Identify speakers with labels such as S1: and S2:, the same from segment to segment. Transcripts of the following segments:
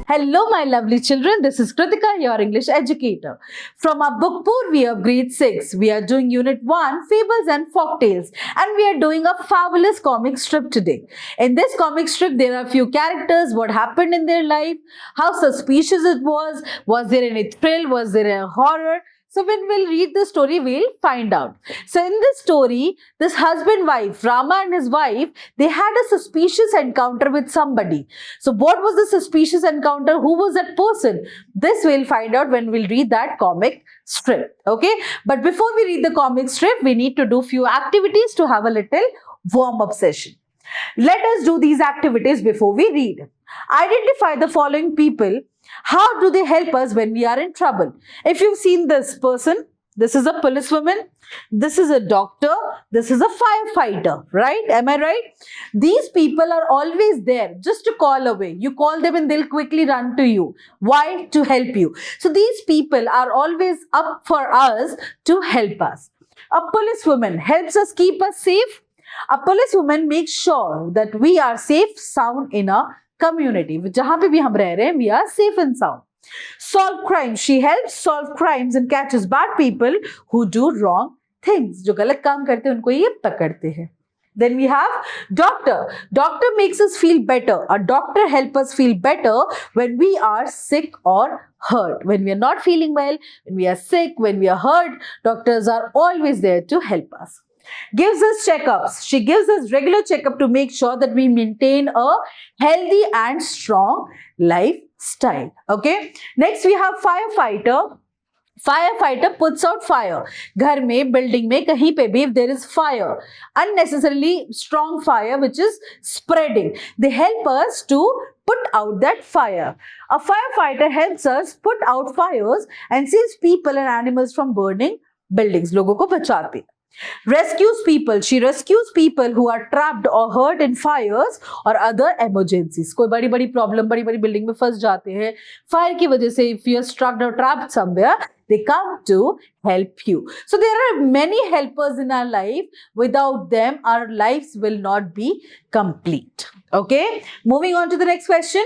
S1: Hello, my lovely children. This is Kritika, your English educator. From our book Poor We of Grade 6, we are doing Unit 1, Fables and Folktales, and we are doing a fabulous comic strip today. In this comic strip, there are a few characters, what happened in their life, how suspicious it was there any thrill, was there a horror. So when we'll read the story, we'll find out. So in this story, this husband-wife, Rama and his wife, they had a suspicious encounter with somebody. So what was the suspicious encounter? Who was that person? This we'll find out when we'll read that comic strip. Okay. But before we read the comic strip, we need to do few activities to have a little warm-up session. Let us do these activities before we read. Identify the following people. How do they help us when we are in trouble? If you've seen this person, this is a policewoman, this is a doctor, this is a firefighter, right? Am I right? These people are always there just to call away. You call them and they'll quickly run to you. Why? To help you. So these people are always up for us to help us. A policewoman helps us keep us safe. A policewoman makes sure that we are safe, sound in a community. जहां पे भी हम रह रहे हैं, we are safe and sound. Solve crimes. She helps solve crimes and catches bad people who do wrong things. जो गलत काम करते हैं उनको ये पकड़ते हैं. Then we have doctor. Doctor makes us feel better. A doctor helps us feel better when we are sick or hurt. When we are not feeling well, when we are sick, when we are hurt, doctors are always there to help us. Gives us checkups. She gives us regular checkup to make sure that we maintain a healthy and strong lifestyle. Okay. Next we have firefighter. Firefighter puts out fire. घर में, building में, कहीं पे भी if there is fire, unnecessarily strong fire which is spreading, they help us to put out that fire. A firefighter helps us put out fires and saves people and animals from burning buildings. लोगों को बचाते हैं. Rescues people. She rescues people who are trapped or hurt in fires or other emergencies. कोई बड़ी बड़ी problem, बड़ी बड़ी building में फंस जाते हैं फायर की वजह से. If you are struck or trapped somewhere, they come to help you. So there are many helpers in our life. Without them, our lives will not be complete. Okay. Moving on to the next question.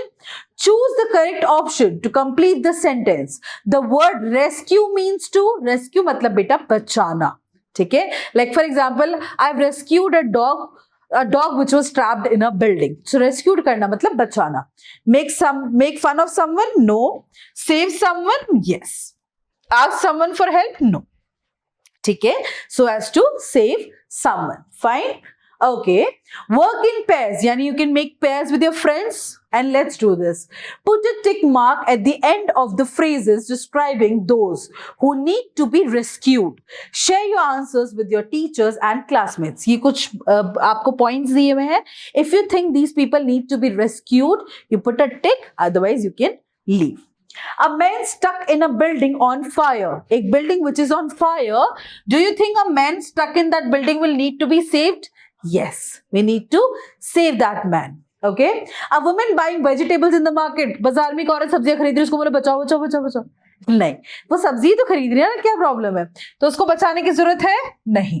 S1: Choose the correct option to complete the sentence. The word rescue means to rescue मतलब बेटा बचाना. ठीक है. Like for example, I've rescued a dog which was trapped in a building. So rescued करना मतलब बचाना. Make fun of someone? No. Save someone? Yes. Ask someone for help? No. ठीक है. So as to save someone. Fine. Okay. Work in pairs. यानी you can make pairs with your friends. And let's do this. Put a tick mark at the end of the phrases describing those who need to be rescued. Share your answers with your teachers and classmates. ये कुछ आपको points दिए हुए हैं. If you think these people need to be rescued, you put a tick. Otherwise, you can leave. A man stuck in a building on fire. एक building which is on fire. Do you think a man stuck in that building will need to be saved? Yes, we need to save that man. Okay. A woman buying vegetables in the market. बाजार में एक औरत सब्जियां खरीद रही है, उसको बोले बचाओ बचाओ बचाओ बचाओ. नहीं, वो सब्जी तो खरीद रही है ना, क्या प्रॉब्लम है? तो उसको बचाने की जरूरत है नहीं.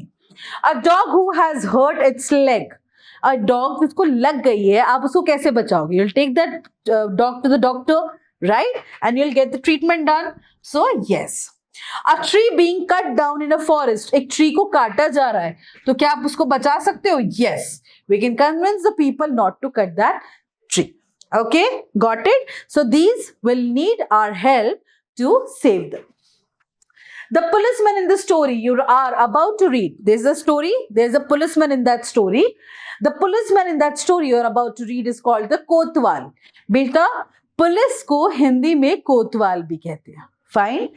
S1: A dog who has hurt its leg. A dog जिसको लग गई है, आप उसको कैसे बचाओगे? You'll take that dog to the doctor, right? And you'll get the treatment done. So yes. A tree being cut down in a forest. एक tree को काटा जा रहा है, तो क्या आप उसको बचा सकते हो? Yes. We can convince the people not to cut that tree. Okay, got it? So these will need our help to save them. The policeman in the story you are about to read. There's a story. There's a policeman in that story. The policeman in that story you're about to read is called the कोतवाल. बेटा, police को हिंदी में कोतवाल भी कहते हैं. Fine.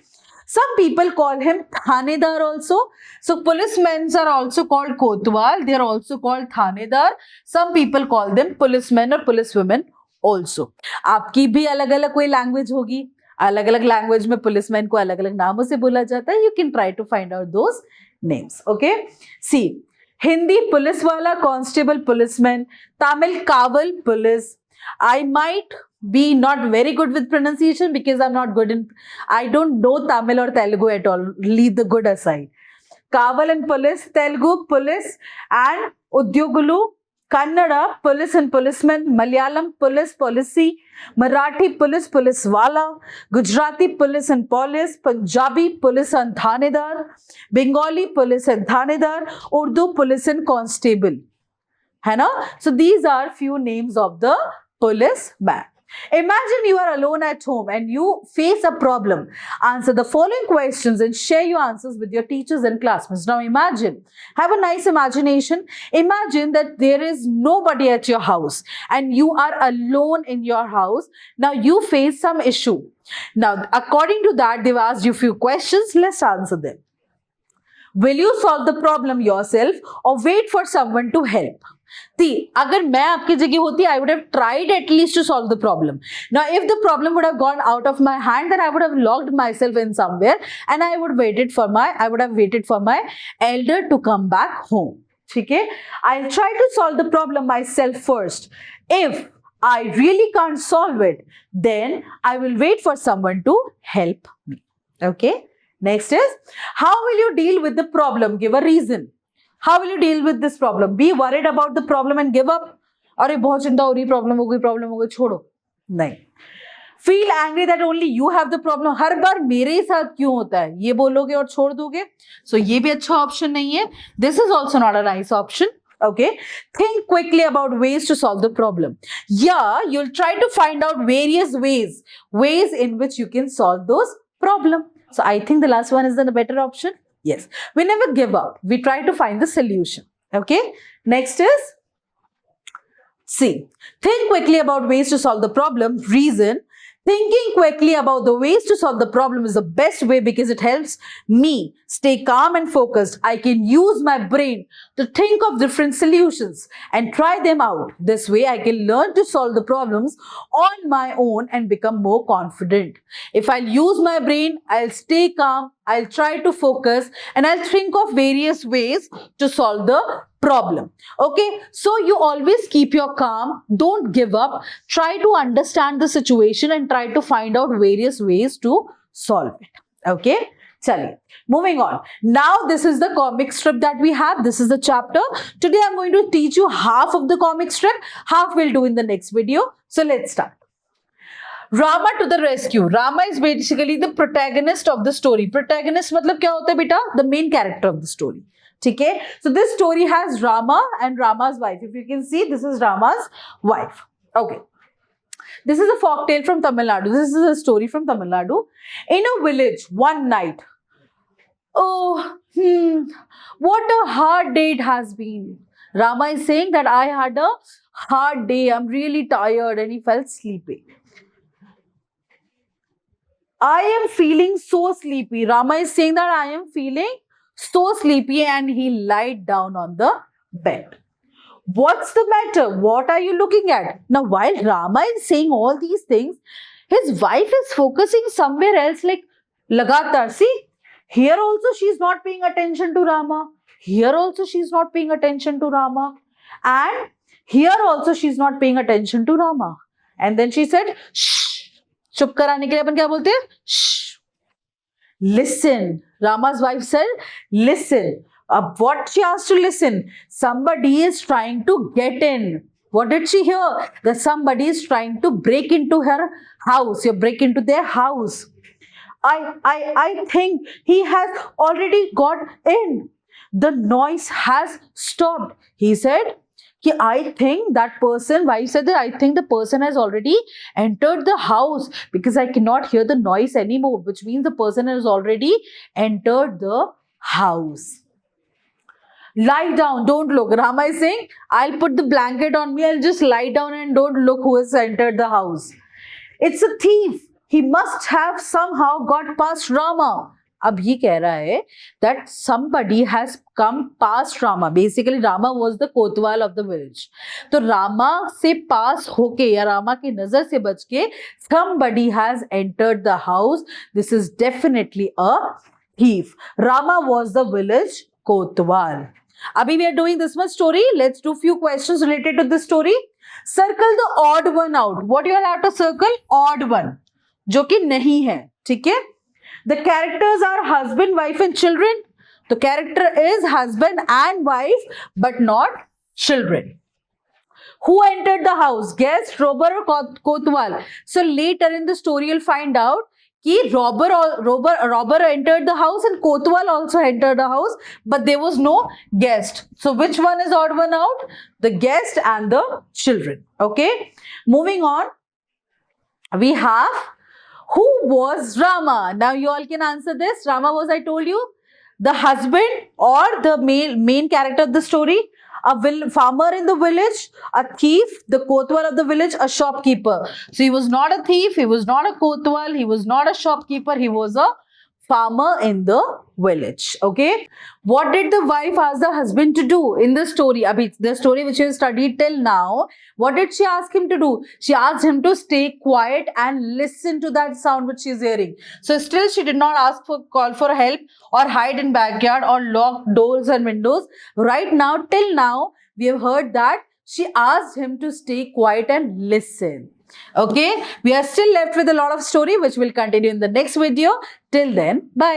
S1: Some people call him Thanedar also. So policemen are also called Kotwal. They are also called Thanedar. Some people call them policemen or policewomen also. आपकी भी अलग अलग कोई लैंग्वेज होगी. अलग अलग लैंग्वेज में पुलिसमैन को अलग अलग नामों से बोला जाता है. You can try to find out those names. Okay. See, Hindi police वाला, constable policeman, Tamil kaval police. I might be not very good with pronunciation because I'm not good in, I don't know Tamil or Telugu at all. Leave the good aside. Kaval and police, Telugu police, and Udyogulu Kannada, police and policeman. Malayalam, police, policy. Marathi, police, police wala. Gujarati, police and police. Punjabi, police and thanedar. Bengali, police and thanedar. Urdu, police and constable. है ना? So these are few names of the policeman. Imagine you are alone at home and you face a problem. Answer the following questions and share your answers with your teachers and classmates. Now imagine, have a nice imagination. Imagine that there is nobody at your house and you are alone in your house. Now you face some issue. Now according to that, they've asked you few questions. Let's answer them. Will you solve the problem yourself or wait for someone to help? See, अगर मैं आपकी जगह होती, I would have tried at least to solve the problem. Now, if the problem would have gone out of my hand, then I would have locked myself in somewhere, and I would have waited for my elder to come back home. ठीक है? I'll try to solve the problem myself first. If I really can't solve it, then I will wait for someone to help me. Okay? Next is, how will you deal with the problem? Give a reason. How will you deal with this problem? Be worried about the problem and give up. अरे बहुत चिंता हो रही, problem हो गई, छोड़ो. नहीं. Feel angry that only you have the problem. हर बार मेरे ही साथ क्यों होता है? ये बोलोगे और छोड़ दोगे. So ये भी अच्छा ऑप्शन नहीं है. This is also not a nice option. Okay. Think quickly about ways to solve the problem. Yeah, you'll try to find out various ways in which you can solve those problems. So I think the last one is the better option. Yes, we never give up. We try to find the solution. Okay. Next is C. Think quickly about ways to solve the problem. Reason. Thinking quickly about the ways to solve the problem is the best way because it helps me stay calm and focused. I can use my brain to think of different solutions and try them out. This way, I can learn to solve the problems on my own and become more confident. If I use my brain, I'll stay calm, I'll try to focus, and I'll think of various ways to solve the problem. Okay, so you always keep your calm, don't give up, try to understand the situation and try to find out various ways to solve it. Okay, chaliye, moving on. Now this is the comic strip that we have. This is the chapter. Today I'm going to teach you half of the comic strip, half we'll do in the next video. So let's start. Rama to the rescue. Rama is basically the protagonist of the story. Protagonist मतलब क्या होता है बेटा? The main character of the story. ठीक है? So this story has Rama and Rama's wife. If you can see, this is Rama's wife. Okay. This is a folk tale from Tamil Nadu. This is a story from Tamil Nadu. In a village, one night. Oh, what a hard day it has been. Rama is saying that I had a hard day. I'm really tired, and he felt sleepy. I am feeling so sleepy. Rama is saying that I am feeling so sleepy, and he lied down on the bed. What's the matter? What are you looking at? Now, while Rama is saying all these things, his wife is focusing somewhere else, like lagatar. See, here also she's not paying attention to Rama. Here also she's not paying attention to Rama. And here also she's not paying attention to Rama. And then she said, shh. चुप कराने के लिए अपन क्या बोलते हैं? Shh. Listen. Rama's wife said, listen. What she asked to listen? Somebody is trying to get in. What did she hear? That somebody is trying to break into her house. You break into their house. I think he has already got in. The noise has stopped. He said, I think that person, wife said that I think the person has already entered the house because I cannot hear the noise anymore, which means the person has already entered the house. Lie down, don't look. Rama is saying, I'll put the blanket on me, I'll just lie down and don't look who has entered the house. It's a thief. He must have somehow got past Rama. अब ये कह रहा है that somebody has come past Rama. Basically, Rama was the Kotwal of the village. तो रामा से पास होके या रामा की नजर से बच के somebody has entered the house. This is definitely a thief. Rama was the village Kotwal. Abhi we are doing this much story. Let's do few questions related to this story. Circle the odd one out. What you have to circle? Odd one. जो कि नहीं है. ठीक है? The characters are husband, wife and children. The character is husband and wife but not children. Who entered the house? Guest, robber, or Kotwal? So later in the story, you'll find out कि robber entered the house and Kotwal also entered the house, but there was no guest. So which one is odd one out? The guest and the children. Okay. Moving on, we have who was Rama. Now you all can answer this. Rama was, I told you, the husband or the main character of the story. A farmer in the village, a thief, the Kotwal of the village, a shopkeeper. So he was not a thief, he was not a Kotwal, he was not a shopkeeper, he was a farmer in the village. Okay. What did the wife ask the husband to do in the story? Abhi, the story which you studied till now, what did she ask him to do? She asked him to stay quiet and listen to that sound which she is hearing. So still she did not ask for call for help or hide in backyard or lock doors and windows. Right now, till now, we have heard that she asked him to stay quiet and listen. Okay, we are still left with a lot of story which will continue in the next video. Till then, bye.